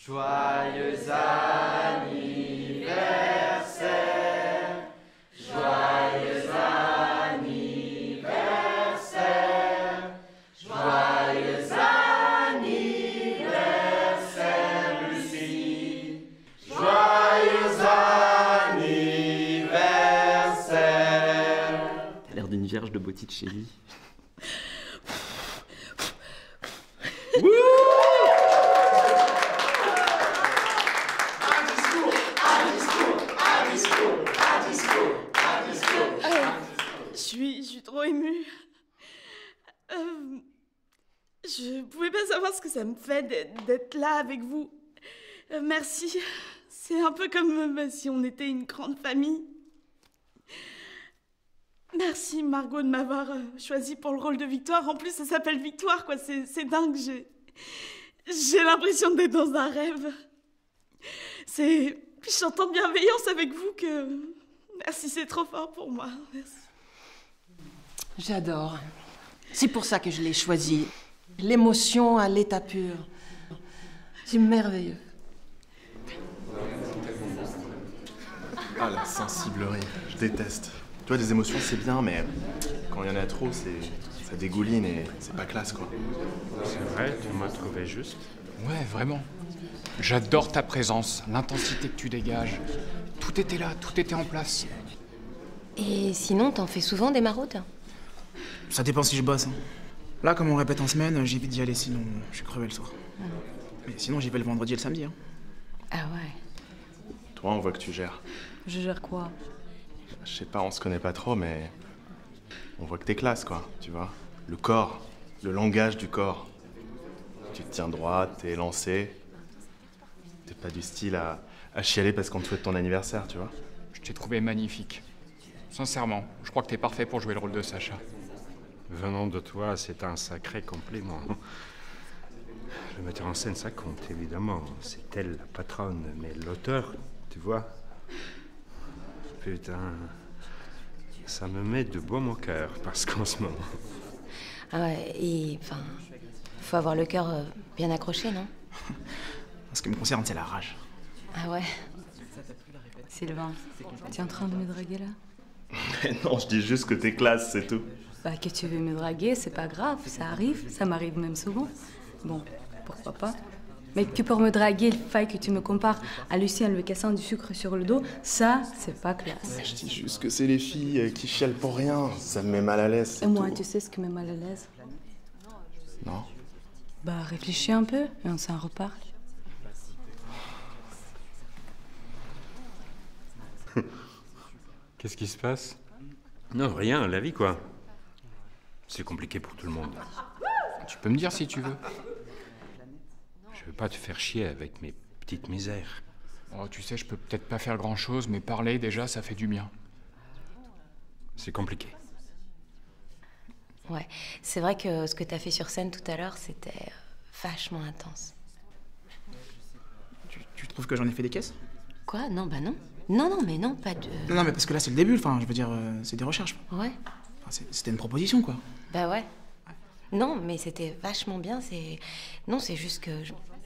Joyeux anniversaire, joyeux anniversaire, joyeux anniversaire, Lucie, joyeux anniversaire. T'as l'air d'une vierge de Botticelli. Je suis trop émue. Je pouvais pas savoir ce que ça me fait d'être là avec vous. Merci. C'est un peu comme si on était une grande famille. Merci Margot de m'avoir choisi pour le rôle de Victoire. En plus, ça s'appelle Victoire, quoi. C'est dingue. J'ai l'impression d'être dans un rêve. Je chante en bienveillance avec vous que... Merci, c'est trop fort pour moi. Merci. J'adore. C'est pour ça que je l'ai choisi. L'émotion à l'état pur. C'est merveilleux. Ah, la sensiblerie. Je déteste. Tu vois, des émotions, c'est bien, mais quand il y en a trop, ça dégouline et c'est pas classe, quoi. C'est vrai, tu m'as trouvé juste. Ouais, vraiment. J'adore ta présence, l'intensité que tu dégages. Tout était là, tout était en place. Et sinon, t'en fais souvent des maraudes? Ça dépend si je bosse. Hein. Là, comme on répète en semaine, j'évite d'y aller, sinon je suis crevé le soir. Mais sinon, j'y vais le vendredi et le samedi. Hein. Ah ouais. Toi, on voit que tu gères. Je gère quoi? Je sais pas, on se connaît pas trop, mais on voit que t'es classe, quoi, tu vois. Le corps, le langage du corps. Tu te tiens droit, t'es lancé. T'es pas du style à chialer parce qu'on te souhaite ton anniversaire, tu vois. Je t'ai trouvé magnifique. Sincèrement, je crois que t'es parfait pour jouer le rôle de Sacha. Venant de toi, c'est un sacré compliment. Le metteur en scène, ça compte, évidemment. C'est elle, la patronne. Mais l'auteur, tu vois... Putain... Ça me met de baume au cœur, parce qu'en ce moment... Ah ouais, et... Enfin... Faut avoir le cœur bien accroché, non? En ce qui me concerne, c'est la rage. Ah ouais. Sylvain, tu es en train de me draguer là? Mais non, je dis juste que t'es classe, c'est tout. Bah, que tu veux me draguer, c'est pas grave, ça arrive, ça m'arrive même souvent. Bon, pourquoi pas. Mais que pour me draguer, il faille que tu me compares à Lucie en lui cassant du sucre sur le dos, ça, c'est pas classe. Je dis juste que c'est les filles qui chialent pour rien. Ça me met mal à l'aise. Et moi, tout. tu sais ce qui me met mal à l'aise? Non. Bah, réfléchis un peu et on s'en reparle. Qu'est-ce qui se passe? Non, rien, la vie, quoi. C'est compliqué pour tout le monde. Tu peux me dire si tu veux. Je veux pas te faire chier avec mes petites misères. Oh, tu sais, je peux peut-être pas faire grand-chose, mais parler, déjà, ça fait du bien. C'est compliqué. Ouais, c'est vrai que ce que t'as fait sur scène tout à l'heure, c'était vachement intense. Tu trouves que j'en ai fait des caisses? Quoi? Non, bah non. Non, mais non, pas de... Non, mais parce que là, c'est le début, enfin, je veux dire, c'est des recherches. Ouais. Enfin, c'était une proposition, quoi. Bah ouais. Non, mais c'était vachement bien, Non, c'est juste que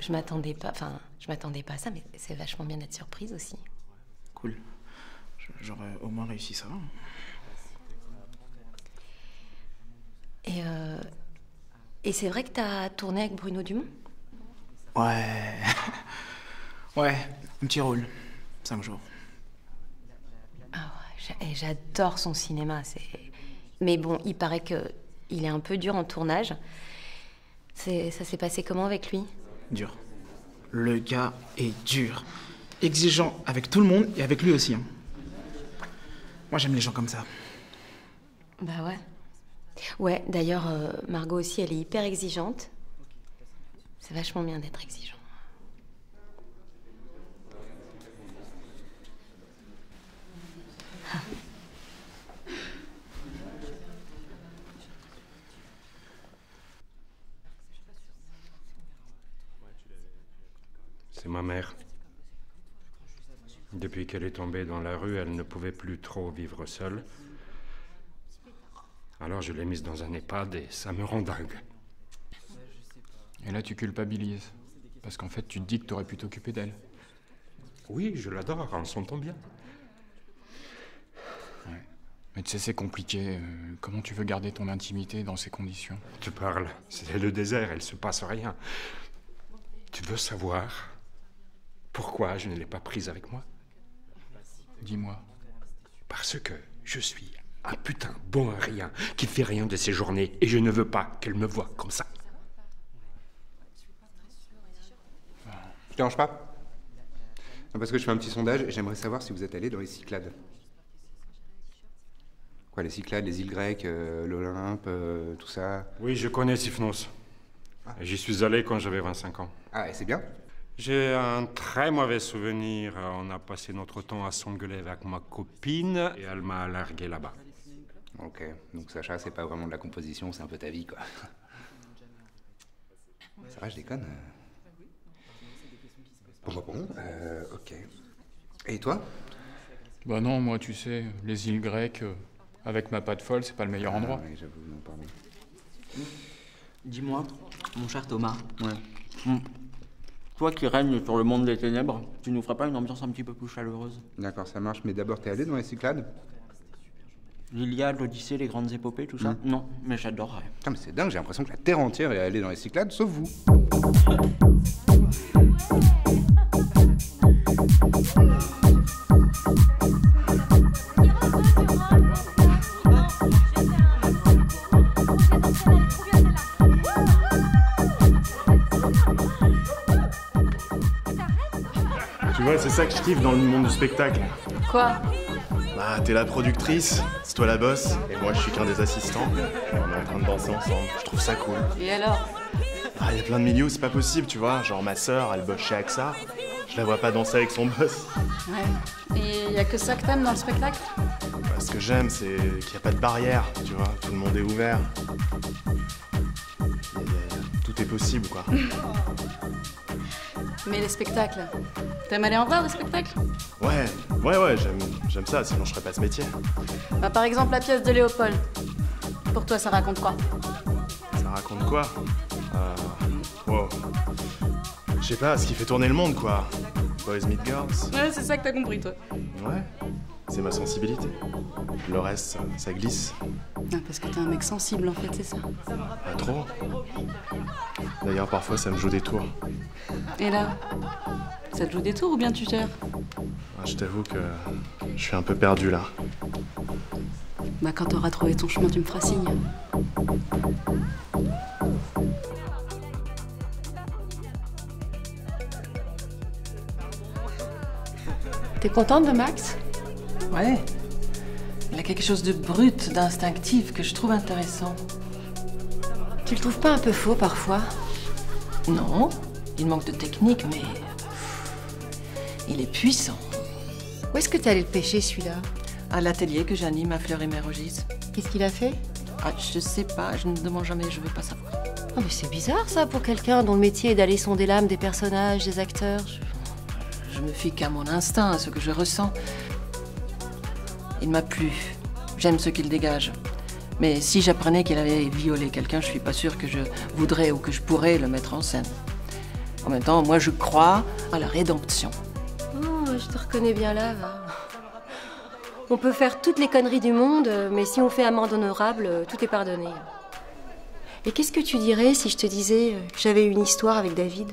je m'attendais pas... Enfin, je m'attendais pas à ça, mais c'est vachement bien d'être surprise aussi. Cool. J'aurais au moins réussi ça. Et c'est vrai que t'as tourné avec Bruno Dumont? Ouais. Ouais, un petit rôle. 5 jours. Ah ouais, j'adore son cinéma, Mais bon, il paraît qu'il est un peu dur en tournage. Ça s'est passé comment avec lui? Dur. Le gars est dur. Exigeant avec tout le monde et avec lui aussi. Hein. Moi, j'aime les gens comme ça. Bah ouais. Ouais, d'ailleurs, Margot aussi, elle est hyper exigeante. C'est vachement bien d'être exigeant. C'est ma mère. Depuis qu'elle est tombée dans la rue, elle ne pouvait plus trop vivre seule. Alors je l'ai mise dans un EHPAD et ça me rend dingue. Et là, tu culpabilises. Parce qu'en fait, tu te dis que t'aurais pu t'occuper d'elle. Oui, je l'adore, on s'entend bien. Ouais. Mais tu sais, c'est compliqué. Comment tu veux garder ton intimité dans ces conditions? Tu parles, c'est le désert, il se passe rien. Tu veux savoir pourquoi je ne l'ai pas prise avec moi? Dis-moi. Parce que je suis un putain bon à rien, qui fait rien de ses journées, et je ne veux pas qu'elle me voie comme ça. Je te dérange pas? Non, parce que je fais un petit sondage et j'aimerais savoir si vous êtes allé dans les Cyclades. Quoi, les Cyclades, les îles grecques, l'Olympe, tout ça? Oui, je connais Sifnos. J'y suis allé quand j'avais 25 ans. Ah, et c'est bien? J'ai un très mauvais souvenir. On a passé notre temps à s'engueuler avec ma copine et elle m'a largué là-bas. Ok, donc Sacha, c'est pas vraiment de la composition, c'est un peu ta vie, quoi. Ça va, je déconne. Bon, ok. Et toi? Bah non, moi, tu sais, les îles grecques, avec ma patte folle, c'est pas le meilleur endroit. Oui, j'avoue, non, pardon. Dis-moi, mon cher Thomas. Ouais. Toi qui règnes sur le monde des ténèbres, tu nous ferais pas une ambiance un petit peu plus chaleureuse? D'accord, ça marche, mais d'abord, t'es allé dans les Cyclades? L'Iliade, l'Odyssée, les grandes épopées, tout ça? Non, mais j'adorerais. Putain, mais c'est dingue, j'ai l'impression que la Terre entière est allée dans les Cyclades, sauf vous. Tu vois, c'est ça que je kiffe dans le monde du spectacle. Quoi? Bah, t'es la productrice, c'est toi la boss, et moi je suis qu'un des assistants. Et on est en train de danser ensemble, je trouve ça cool. Et alors? Ah, y a plein de milieux où c'est pas possible, tu vois. Genre ma sœur, elle bosse chez AXA. Je la vois pas danser avec son boss. Ouais. Et y a que ça que t'aimes dans le spectacle? Bah, ce que j'aime, c'est qu'il y a pas de barrière, tu vois. Tout le monde est ouvert. Tout est possible, quoi. Mais les spectacles, t'aimes aller en voir des spectacles? Ouais, j'aime ça, sinon je ferais pas ce métier. Bah, par exemple, la pièce de Léopold. Pour toi, ça raconte quoi? Ça raconte quoi? Wow. Je sais pas, ce qui fait tourner le monde, quoi. Boys meet girls. Ouais, c'est ça que t'as compris, toi. Ouais, c'est ma sensibilité. Le reste, ça glisse. Ah, parce que t'es un mec sensible, en fait, c'est ça. Pas trop. D'ailleurs, parfois, ça me joue des tours. Et là, ça te joue des tours ou bien tu gères? Ah, je t'avoue que je suis un peu perdu, là. Bah, quand t'auras trouvé ton chemin, tu me feras signe. T'es contente de Max? Ouais. Il a quelque chose de brut, d'instinctif que je trouve intéressant. Tu le trouves pas un peu faux parfois? Non, il manque de technique, mais il est puissant. Où est-ce que t'es allé le pêcher celui-là? À l'atelier que j'anime à Fleury-Mérogis. Qu'est-ce qu'il a fait? Ah, je sais pas, je ne demande jamais, je veux pas savoir. Oh, mais c'est bizarre ça pour quelqu'un dont le métier est d'aller sonder l'âme des personnages, des acteurs. Je me fie qu'à mon instinct, à ce que je ressens. Il m'a plu. J'aime ce qu'il dégage. Mais si j'apprenais qu'il avait violé quelqu'un, je suis pas sûre que je voudrais ou que je pourrais le mettre en scène. En même temps, moi je crois à la rédemption. Oh, je te reconnais bien là, va. On peut faire toutes les conneries du monde, mais si on fait amende honorable, tout est pardonné. Et qu'est-ce que tu dirais si je te disais que j'avais une histoire avec David?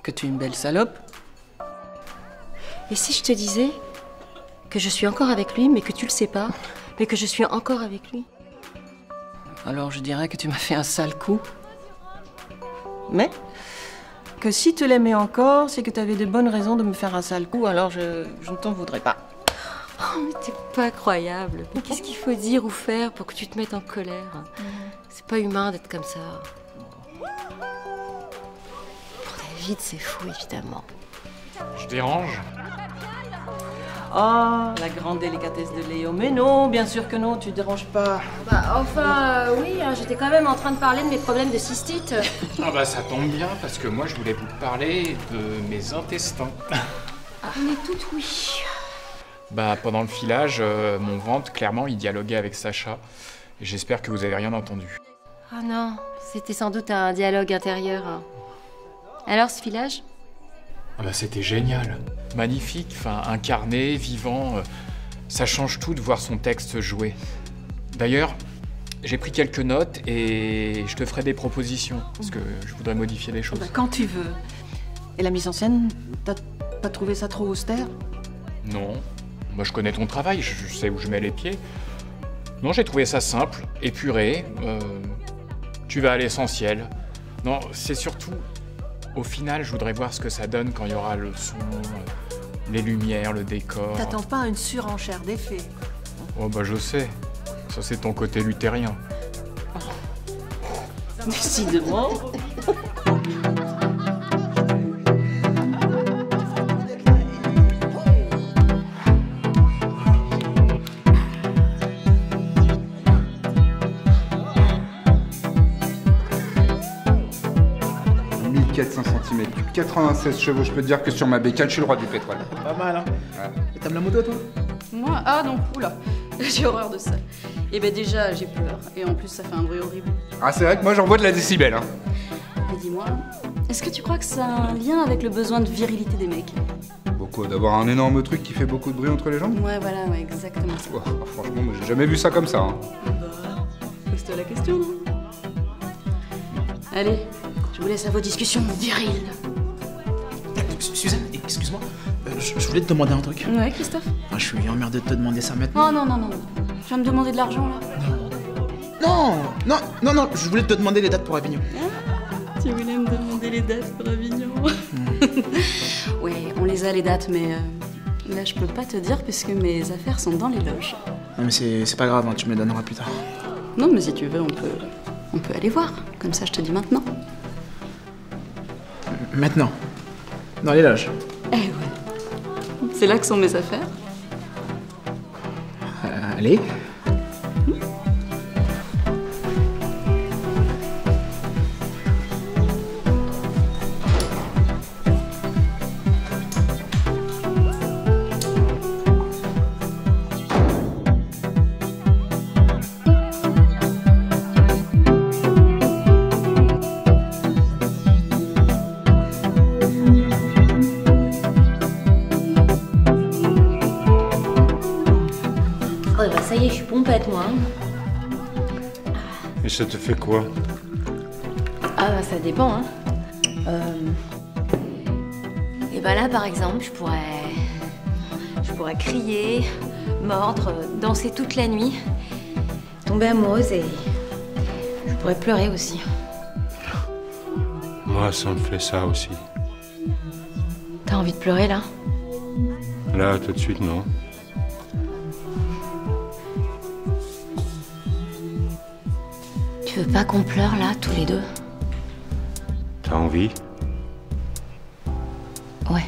Que tu es une belle salope. Et si je te disais que je suis encore avec lui, mais que tu le sais pas, mais que je suis encore avec lui? Alors je dirais que tu m'as fait un sale coup. Mais que si tu l'aimais encore, c'est que tu avais de bonnes raisons de me faire un sale coup, alors je ne t'en voudrais pas. Oh, mais t'es pas croyable. Mais qu'est-ce qu'il faut dire ou faire pour que tu te mettes en colère? C'est pas humain d'être comme ça. Pour David, c'est fou, évidemment. Je dérange? Oh, la grande délicatesse de Léo. Mais non, bien sûr que non, tu déranges pas. Bah, enfin, oui, hein, j'étais quand même en train de parler de mes problèmes de cystite. Ah bah ça tombe bien, parce que moi je voulais vous parler de mes intestins. On est toutes oui. Bah pendant le filage, mon ventre, clairement, il dialoguait avec Sacha. Et j'espère que vous avez rien entendu. Oh non, c'était sans doute un dialogue intérieur. Alors, ce filage? Ah bah c'était génial. Magnifique, enfin incarné, vivant. Ça change tout de voir son texte jouer. D'ailleurs, j'ai pris quelques notes et je te ferai des propositions, parce que je voudrais modifier des choses. Bah, quand tu veux. Et la mise en scène, t'as pas trouvé ça trop austère? Non. Moi je connais ton travail, je sais où je mets les pieds. Non, j'ai trouvé ça simple, épuré. Tu vas à l'essentiel. Non, c'est surtout... Au final, je voudrais voir ce que ça donne quand il y aura le son, les lumières, le décor. T'attends pas une surenchère d'effets. Oh bah je sais. Ça c'est ton côté luthérien. Décidément. cm, 96 chevaux, je peux te dire que sur ma bécane, je suis le roi du pétrole. Pas mal, hein. Ouais. Et t'aimes la moto, toi? Moi? Ah non, oula, j'ai horreur de ça. Et ben déjà, j'ai peur. Et en plus, ça fait un bruit horrible. Ah, c'est vrai que moi, j'envoie de la décibel, hein. Mais dis-moi, est-ce que tu crois que ça a un lien avec le besoin de virilité des mecs? Beaucoup, d'avoir un énorme truc qui fait beaucoup de bruit entre les jambes? Ouais, voilà, ouais, exactement ça. Oh, franchement, moi, j'ai jamais vu ça comme ça, hein. Bah, pose-toi la question, non? Allez, je vous laisse à vos discussions viriles. Suzanne, excuse-moi, je voulais te demander un truc. Ouais, Christophe? Ah, je suis emmerdé de te demander ça maintenant. Oh non, non, non, non. Tu vas me demander de l'argent, là? Non, je voulais te demander les dates pour Avignon. Ah, tu voulais me demander les dates pour Avignon? Ouais, on les a, les dates, mais là, je peux pas te dire puisque mes affaires sont dans les loges. Non, mais c'est pas grave, hein, tu me les donneras plus tard. Non, mais si tu veux, on peut aller voir. Comme ça, je te dis maintenant. Maintenant? Dans les loges? Eh ouais. C'est là que sont mes affaires. Allez. Ça y est, je suis pompette, moi. Et ça te fait quoi? Ah, bah, ça dépend, hein. Et bah là, par exemple, je pourrais crier, mordre, danser toute la nuit, tomber amoureuse et je pourrais pleurer aussi. Moi, ça me fait ça aussi. T'as envie de pleurer, là? Là, tout de suite, non. Tu veux pas qu'on pleure, là, tous les deux? T'as envie? Ouais.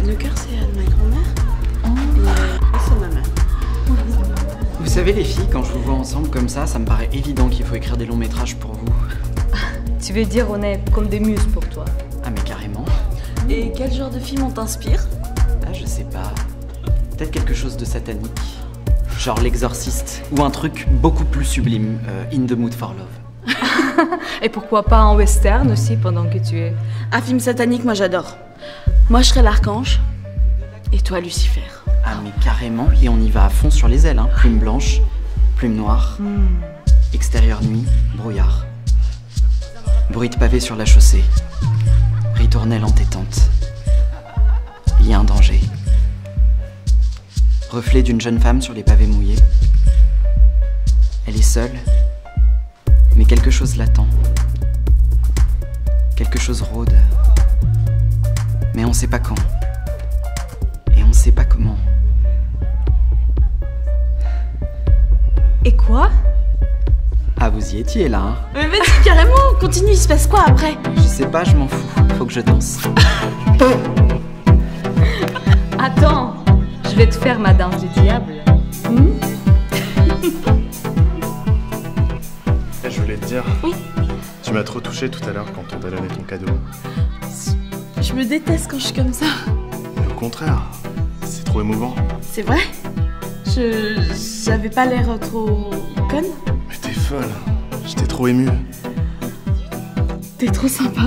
Le cœur, c'est à ma grand-mère. filles, quand je vous vois ensemble comme ça me paraît évident qu'il faut écrire des longs métrages pour vous. Tu veux dire on est comme des muses pour toi? Ah mais carrément. Et quel genre de film on t'inspire? Ah je sais pas. Peut-être quelque chose de satanique. Genre L'Exorciste. Ou un truc beaucoup plus sublime, In the Mood for Love. Et pourquoi pas un western aussi pendant que tu es... Un film satanique, moi j'adore. Moi je serais l'archange. Et toi Lucifer. Ah mais carrément, et on y va à fond sur les ailes, hein. Plume blanche, plume noire, extérieur nuit, brouillard. Bruit de pavé sur la chaussée, ritournelle entêtante. Il y a un danger. Reflet d'une jeune femme sur les pavés mouillés. Elle est seule, mais quelque chose l'attend. Quelque chose rôde. Mais on sait pas quand. Et on sait pas comment. Et quoi? Ah, vous y étiez là, hein? Mais vas-y, carrément, continue, il se passe quoi après? Je sais pas, je m'en fous. Faut que je danse. Attends, je vais te faire ma danse du diable. Je voulais te dire. Oui. Tu m'as trop touché tout à l'heure quand on t'a donné ton cadeau. Je me déteste quand je suis comme ça. Mais au contraire, c'est trop émouvant. C'est vrai? J'avais pas l'air trop conne? Mais t'es folle. J'étais trop ému. T'es trop sympa.